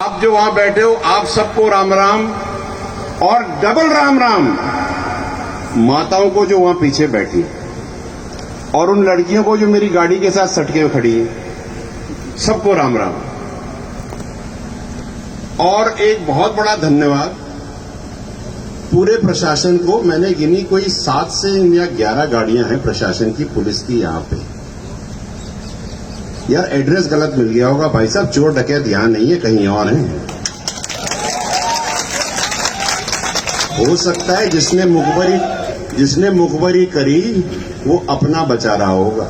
आप जो वहां बैठे हो, आप सबको राम राम और डबल राम राम। माताओं को जो वहां पीछे बैठी और उन लड़कियों को जो मेरी गाड़ी के साथ सटके खड़ी है, सबको राम राम। और एक बहुत बड़ा धन्यवाद पूरे प्रशासन को। मैंने गिनी कोई 7 से या 11 गाड़ियां हैं प्रशासन की, पुलिस की यहां पे। यार एड्रेस गलत मिल गया होगा भाई साहब, चोर डकैत यहां नहीं है, कहीं और है। हो सकता है जिसने मुखबरी करी वो अपना बचा रहा होगा।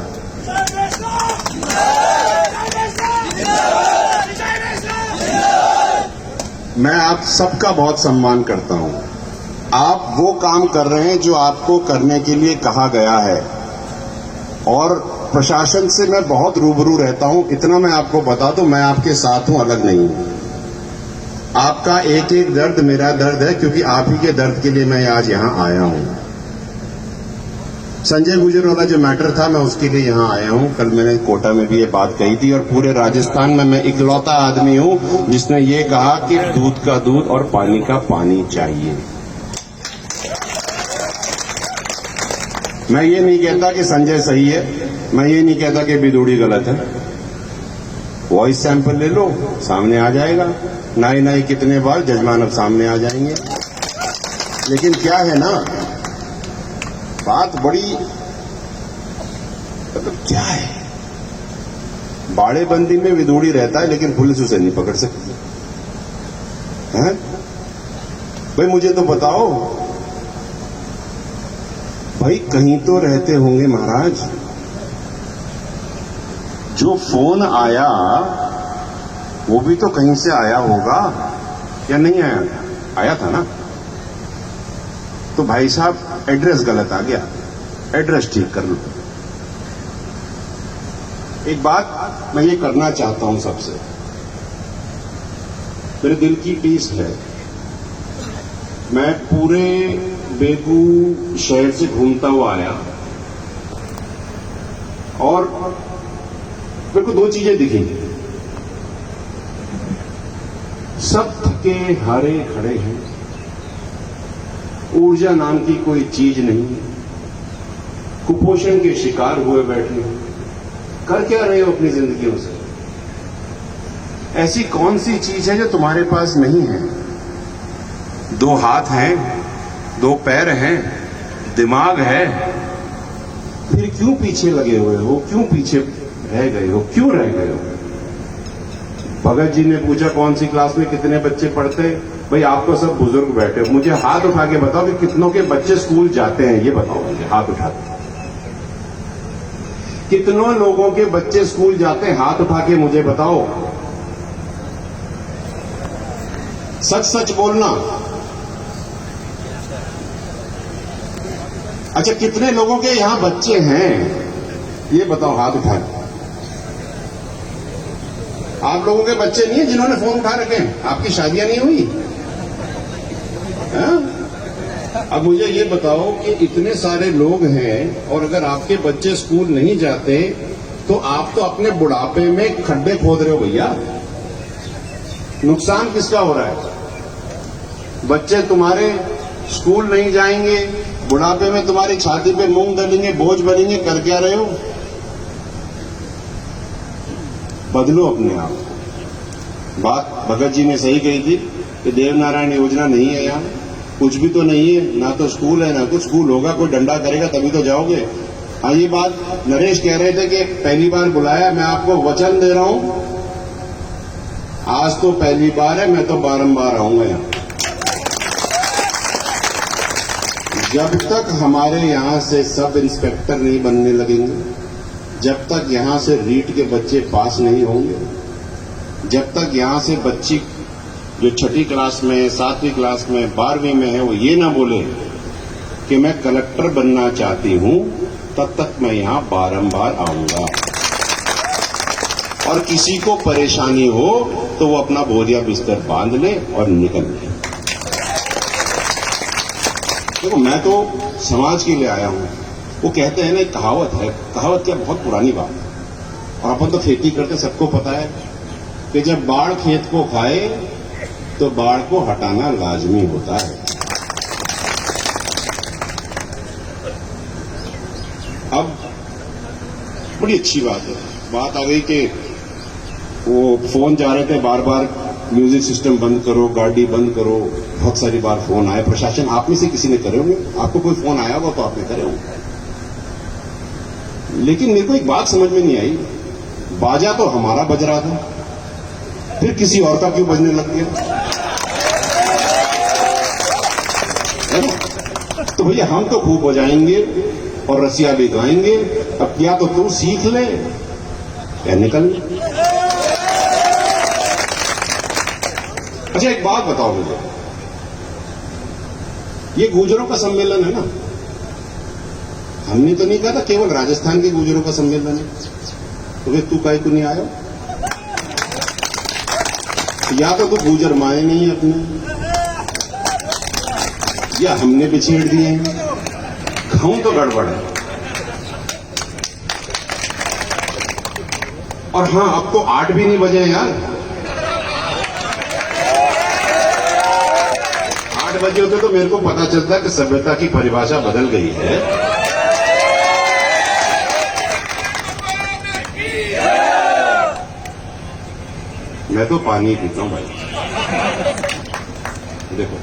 मैं आप सबका बहुत सम्मान करता हूं। आप वो काम कर रहे हैं जो आपको करने के लिए कहा गया है, और प्रशासन से मैं बहुत रूबरू रहता हूं। इतना मैं आपको बता दूं, मैं आपके साथ हूं, अलग नहीं हूं। आपका एक एक दर्द मेरा दर्द है, क्योंकि आप ही के दर्द के लिए मैं आज यहां आया हूं। संजय गुर्जर वाला जो मैटर था, मैं उसके लिए यहां आया हूं। कल मैंने कोटा में भी ये बात कही थी, और पूरे राजस्थान में मैं इकलौता आदमी हूं जिसने ये कहा कि दूध का दूध और पानी का पानी चाहिए। मैं ये नहीं कहता कि संजय सही है, मैं ये नहीं कहता कि बिदूड़ी गलत है। वॉइस सैंपल ले लो, सामने आ जाएगा। नाई कितने बार जजमान अब सामने आ जाएंगे। लेकिन क्या है ना, बात बड़ी मतलब क्या है, बाड़ेबंदी में विदूड़ी रहता है लेकिन पुलिस उसे नहीं पकड़ सकती है। भाई मुझे तो बताओ भाई, कहीं तो रहते होंगे महाराज। जो फोन आया वो भी तो कहीं से आया होगा, या नहीं आया? आया था ना। तो भाई साहब एड्रेस गलत आ गया, एड्रेस ठीक कर लो। एक बात मैं ये करना चाहता हूं सबसे, मेरे दिल की टीस है। मैं पूरे बेगू शहर से घूमता हुआ आया और मेरे को 2 चीजें दिखी। सब थके हारे खड़े हैं, ऊर्जा नाम की कोई चीज नहीं, कुपोषण के शिकार हुए बैठे हैं। कर क्या रहे हो अपनी जिंदगियों से? ऐसी कौन सी चीज है जो तुम्हारे पास नहीं है? 2 हाथ हैं, 2 पैर हैं, दिमाग है, फिर क्यों पीछे लगे हुए हो? क्यों पीछे रह गए हो? क्यों रह गए हो? भगत जी ने पूछा कौन सी क्लास में कितने बच्चे पढ़ते? भाई आप तो सब बुजुर्ग बैठे हो, मुझे हाथ उठा के बताओ कि कितनों के बच्चे स्कूल जाते हैं, ये बताओ मुझे, हाथ उठा के। कितनों लोगों के बच्चे स्कूल जाते हैं, हाथ उठा के मुझे बताओ। सच सच बोलना। अच्छा, कितने लोगों के यहां बच्चे हैं ये बताओ, हाथ उठा के। आप लोगों के बच्चे नहीं है जिन्होंने फोन उठा रखे हैं? आपकी शादियां नहीं हुई? अब मुझे ये बताओ कि इतने सारे लोग हैं और अगर आपके बच्चे स्कूल नहीं जाते तो आप तो अपने बुढ़ापे में खड्डे खोद रहे हो भैया। नुकसान किसका हो रहा है? बच्चे तुम्हारे स्कूल नहीं जाएंगे, बुढ़ापे में तुम्हारी छाती पे मूंग डलेंगे, बोझ बनेंगे। कर क्या रहे हो? बदलो अपने आप। बात भगत जी ने सही कही थी कि देवनारायण योजना नहीं है, यहां कुछ भी तो नहीं है, ना तो स्कूल है ना कुछ। स्कूल होगा, कोई डंडा करेगा तभी तो जाओगे। हाँ, ये बात नरेश कह रहे थे कि पहली बार बुलाया। मैं आपको वचन दे रहा हूं, आज तो पहली बार है, मैं तो बारंबार आऊंगा यहां। जब तक हमारे यहां से सब इंस्पेक्टर नहीं बनने लगेंगे, जब तक यहां से रीट के बच्चे पास नहीं होंगे, जब तक यहां से बच्ची जो 6ठी क्लास में, 7वीं क्लास में, 12वीं में है, वो ये ना बोले कि मैं कलेक्टर बनना चाहती हूं, तब तक मैं यहां बारंबार आऊंगा। और किसी को परेशानी हो तो वो अपना बोरिया बिस्तर बांध ले और निकल ले। देखो, मैं तो समाज के लिए आया हूं। वो कहते हैं ना, एक कहावत है, कहावत क्या बहुत पुरानी बात है, और अपन तो खेती करते सबको पता है कि जब बाढ़ खेत को खाए तो बाढ़ को हटाना लाजमी होता है। अब बड़ी अच्छी बात आ गई कि वो फोन जा रहे थे बार बार, म्यूजिक सिस्टम बंद करो, गाड़ी बंद करो, बहुत सारी बार फोन आए। प्रशासन आप में से किसी ने करे होंगे, आपको कोई फोन आया होगा तो आपने करे होंगे। लेकिन मेरे को एक बात समझ में नहीं आई, बाजा तो हमारा बज रहा था, फिर किसी और का क्यों बजने लग गया? है ना? तो भैया हम तो खूब बजाएंगे और रसिया भी गाएंगे, अब क्या तो तू सीख ले या निकल ले। अच्छा एक बात बताओ मुझे, ये गुर्जरों का सम्मेलन है ना, हमने तो नहीं कहा था केवल राजस्थान के गुर्जरों का सम्मेलन है, तो फिर तू काहे को नहीं आया? या तो तू गुर्जर माने नहीं है अपने, या हमने बिछेड़ दिए हैं, कहूं तो गड़बड़ है। और हां, अब तो 8 भी नहीं बजे यार, 8 बजे होते तो मेरे को पता चलता कि सभ्यता की परिभाषा बदल गई है। मैं तो पानी पीता हूं भाई, देखो।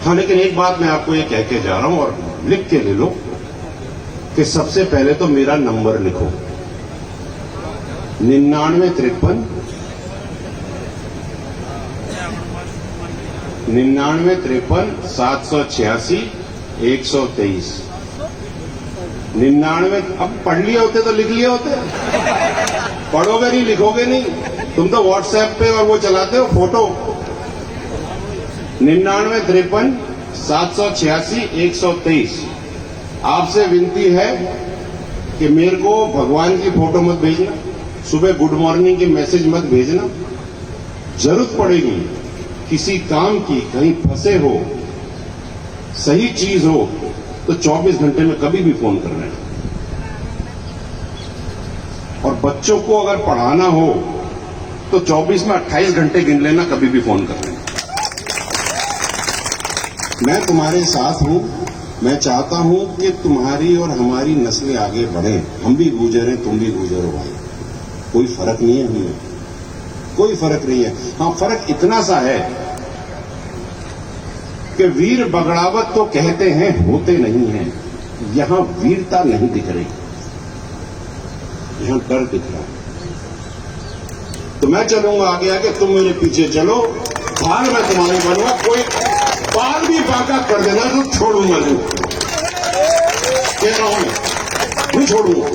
हाँ, लेकिन एक बात मैं आपको ये कह के जा रहा हूं और लिख के ले लो कि सबसे पहले तो मेरा नंबर लिखो, 9953 786 123। 99, अब पढ़ लिए होते तो लिख लिए होते, पढ़ोगे नहीं, लिखोगे नहीं, तुम तो व्हाट्सएप पे और वो चलाते हो फोटो। 9953 786 123। आपसे विनती है कि मेरे को भगवान की फोटो मत भेजना, सुबह गुड मॉर्निंग के मैसेज मत भेजना। जरूरत पड़ेगी किसी काम की, कहीं फंसे हो, सही चीज हो तो 24 घंटे में कभी भी फोन कर रहे हैं। और बच्चों को अगर पढ़ाना हो तो 24 में 28 घंटे गिन लेना, कभी भी फोन कर लेना। मैं तुम्हारे साथ हूं, मैं चाहता हूं कि तुम्हारी और हमारी नस्लें आगे बढ़ें। हम भी गुर्जर हैं, तुम भी गुर्जर हो भाई, कोई फर्क नहीं है हमें, कोई फर्क नहीं है। हाँ, फर्क इतना सा है कि वीर बगड़ावत तो कहते हैं, होते नहीं हैं। यहां वीरता नहीं दिख रही, यहां डर दिख रहा है। तो मैं चलूंगा आगे आगे, तुम मेरे पीछे चलो, भाल मैं तुम्हारे बनूंगा, कोई बाल भी बाका कर देना तो छोड़ूंगा नहीं, कह रहा हूं नहीं छोड़ूंगा।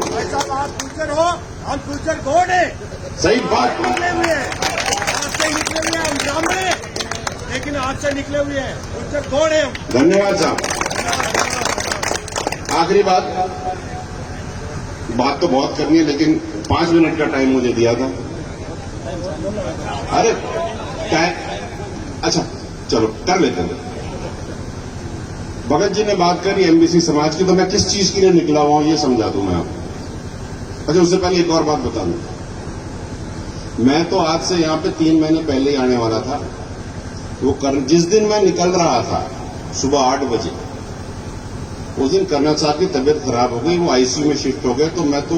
आप फ्यूचर हो, हम फ्यूचर गॉड है। सही बात, निकले हुए हैं, आज से निकले हुए हैं हम ब्राह्मण, लेकिन आज से निकले हुए हैं फ्यूचर गॉड है हम। धन्यवाद साहब। आखिरी बात तो बहुत करनी है, लेकिन 5 मिनट का टाइम मुझे दिया था। अरे अच्छा चलो कर लेते हैं। भगत जी ने बात करी एमबीसी समाज की, तो मैं किस चीज के लिए निकला हुआ हूं ये समझा दूं मैं आपको। अच्छा, उससे पहले एक और बात बता दूं। मैं तो आज से यहां पे 3 महीने पहले ही आने वाला था। जिस दिन मैं निकल रहा था सुबह 8 बजे, उस दिन कर्नल साहब की तबीयत खराब हो गई, वो आईसीयू में शिफ्ट हो गए। तो मैं तो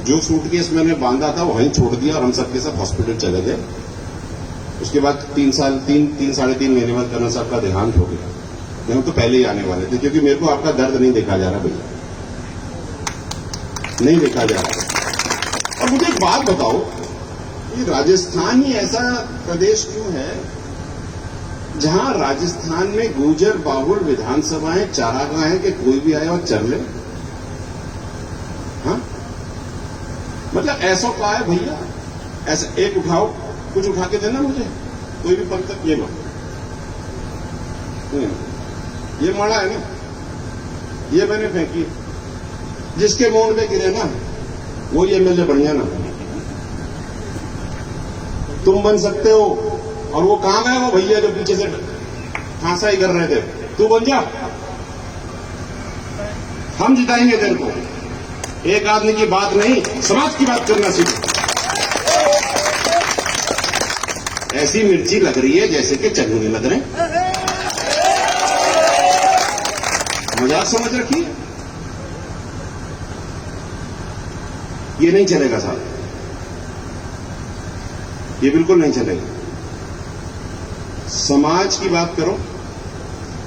जो सूटकेस मैंने बांधा था वहीं छोड़ दिया और हम सबके साथ हॉस्पिटल चले गए। उसके बाद 3 साढ़े 3 महीने बाद कर्नल साहब का देहांत हो गया। नहीं तो पहले ही आने वाले थे, क्योंकि मेरे को आपका दर्द नहीं देखा जा रहा भैया, नहीं देखा जा रहा। और मुझे एक बात बताओ, ये राजस्थान ही ऐसा प्रदेश क्यों है जहां राजस्थान में गुर्जर बाहुल विधानसभाएं, चारागाह है कि कोई भी आए और चल ले? हाँ, मतलब ऐसा क्या है भैया? ऐसा एक उठाओ, कुछ उठा के देना मुझे, कोई भी पद तक। ये लो, ये माड़ा है ना, ये मैंने फेंकी, जिसके मोड़ पे गिरे ना वो ये एमएलए बन जाना। तुम बन सकते हो, और वो कहां गए वो भैया जो पीछे से फांसा ही कर रहे थे? तू बन जा, हम जिताएंगे तेरे को। एक आदमी की बात नहीं, समाज की बात करना सीखो। ऐसी मिर्ची लग रही है जैसे कि चन्नू लग रहे हैं। मजाक समझ रखिए, ये नहीं चलेगा साहब, ये बिल्कुल नहीं चलेगा। समाज की बात करो,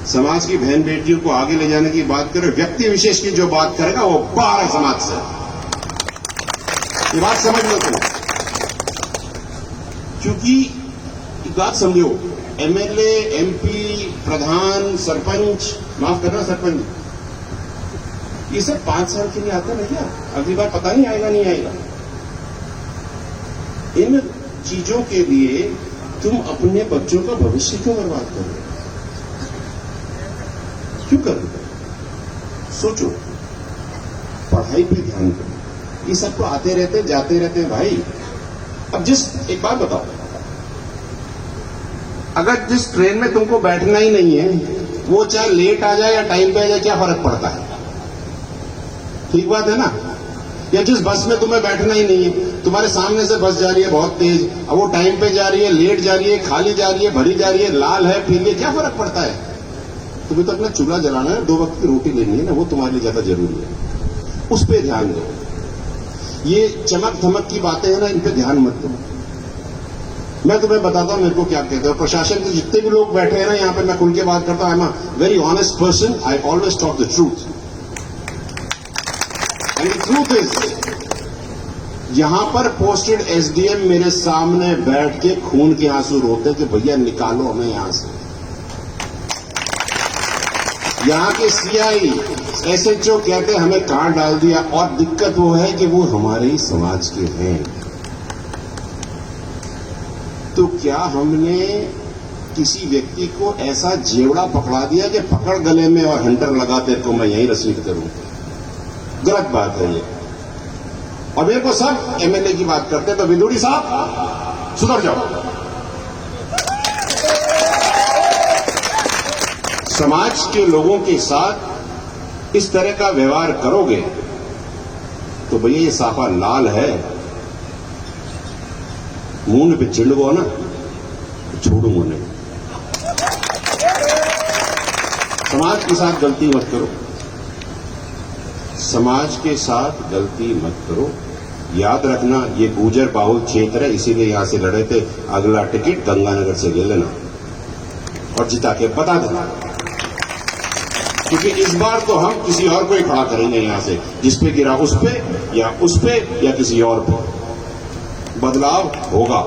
समाज की बहन बेटियों को आगे ले जाने की बात करो, व्यक्ति विशेष की जो बात करेगा वो बाहर है समाज से। ये बात समझ लो तुम, क्योंकि एक बात समझो, एमएलए, एमपी, प्रधान, सरपंच, माफ करना सरपंच, ये सब 5 साल के लिए आता नहीं क्या? अगली बार पता नहीं आएगा नहीं आएगा। इन चीजों के लिए तुम अपने बच्चों का भविष्य क्यों बर्बाद कर रहे हो? क्यों कर रहे हो? सोचो, पढ़ाई पे ध्यान दो। ये सब तो आते रहते जाते रहते हैं भाई। अब एक बात बताओ, अगर जिस ट्रेन में तुमको बैठना ही नहीं है, वो चाहे लेट आ जाए या टाइम पे आ जाए, क्या फर्क पड़ता है? ठीक बात है ना? या जिस बस में तुम्हें बैठना ही नहीं है, तुम्हारे सामने से बस जा रही है बहुत तेज, अब वो टाइम पे जा रही है, लेट जा रही है, खाली जा रही है, भरी जा रही है, लाल है, पीली है, क्या फर्क पड़ता है? तुम्हें तो अपना चूल्हा जलाना है, 2 वक्त की रोटी लेनी है ना, वो तुम्हारे लिए ज्यादा जरूरी है। उस पर ध्यान दो। ये चमक धमक की बातें हैं ना, इन पे ध्यान मत दो। मैं तुम्हें बताता हूं मेरे को क्या कहते हो। प्रशासन के जितने भी लोग बैठे हैं ना यहाँ पे, मैं खुल के बात करता हूं। I am a very honest person, I always talk the truth. And the truth is, यहां पर पोस्टेड एसडीएम मेरे सामने बैठ के खून के आंसू रोते कि भैया निकालो हमें यहां से। यहां के सीआई, एसएचओ कहते हमें कहां डाल दिया, और दिक्कत वो है कि वो हमारे ही समाज के हैं। तो क्या हमने किसी व्यक्ति को ऐसा जेवड़ा पकड़ा दिया कि पकड़ गले में और हंटर लगा तेरे को मैं यहीं रसीद करूं? गलत बात है ये। और मेरे को सब एमएलए की बात करते हैं, तो विदुड़ी साहब सुधर जाओ। समाज के लोगों के साथ इस तरह का व्यवहार करोगे तो भैया ये साफा लाल है, मुंह पे चिड़गो ना, छोड़ूंगा नहीं। समाज के साथ गलती मत करो, समाज के साथ गलती मत करो। याद रखना, ये गुर्जर बाहुल क्षेत्र है, इसीलिए यहां से लड़े थे। अगला टिकट गंगानगर से ले लेना और जिता के बता देना, क्योंकि इस बार तो हम किसी और को ही खड़ा करेंगे यहां से, जिस पे गिरा उस पे या किसी और पे। बदलाव होगा।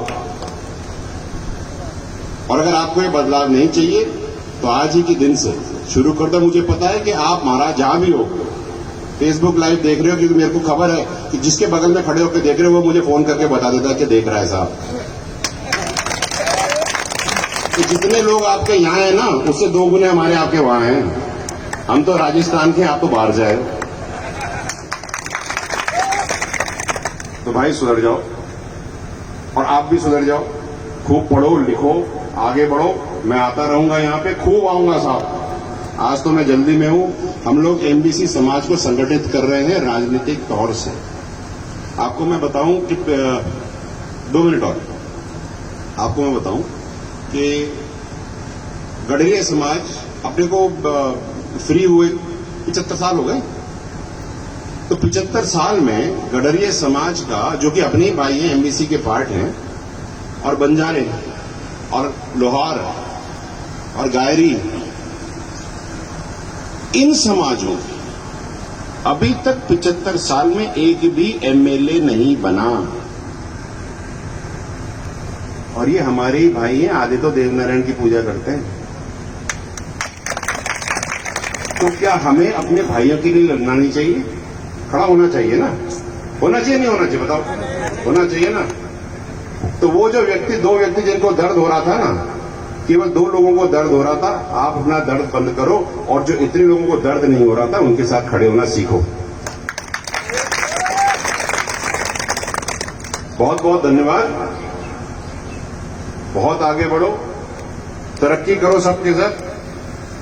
और अगर आपको ये बदलाव नहीं चाहिए तो आज ही के दिन से शुरू कर दो। मुझे पता है कि आप महाराज जहां भी हो, फेसबुक लाइव देख रहे हो, क्योंकि मेरे को खबर है कि जिसके बगल में खड़े होकर देख रहे हो वो मुझे फोन करके बता देता है कि देख रहा है साहब। तो जितने लोग आपके यहां हैं ना, उससे 2 गुने हमारे आपके वहां हैं। हम तो राजस्थान के, आप तो बाहर जाए। तो भाई सुधर जाओ, और आप भी सुधर जाओ। खूब पढ़ो लिखो, आगे बढ़ो। मैं आता रहूंगा यहाँ पे, खूब आऊंगा साहब। आज तो मैं जल्दी में हूं। हम लोग एमबीसी समाज को संगठित कर रहे हैं राजनीतिक तौर से। आपको मैं बताऊं कि 2 मिनट और आपको मैं बताऊं कि गडरिया समाज अपने को फ्री हुए 75 साल हो गए। तो 75 साल में गडरिया समाज का, जो कि अपने ही भाई हैं, एमबीसी के पार्ट हैं, और बंजारे और लोहार और गायरी, इन समाजों अभी तक 75 साल में एक भी एमएलए नहीं बना। और ये हमारे ही भाई हैं, आधे तो देवनारायण की पूजा करते हैं। तो क्या हमें अपने भाइयों के लिए लड़ना नहीं चाहिए? खड़ा होना चाहिए ना? होना चाहिए नहीं होना चाहिए? बताओ, होना चाहिए ना? तो वो जो व्यक्ति, 2 व्यक्ति जिनको दर्द हो रहा था ना, केवल 2 लोगों को दर्द हो रहा था। आप अपना दर्द बंद करो, और जो इतने लोगों को दर्द नहीं हो रहा था उनके साथ खड़े होना सीखो। बहुत बहुत धन्यवाद। बहुत आगे बढ़ो, तरक्की करो, सबके साथ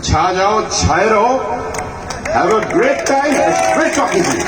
छा जाओ, छाए रहो। Have a great time, great talking to you.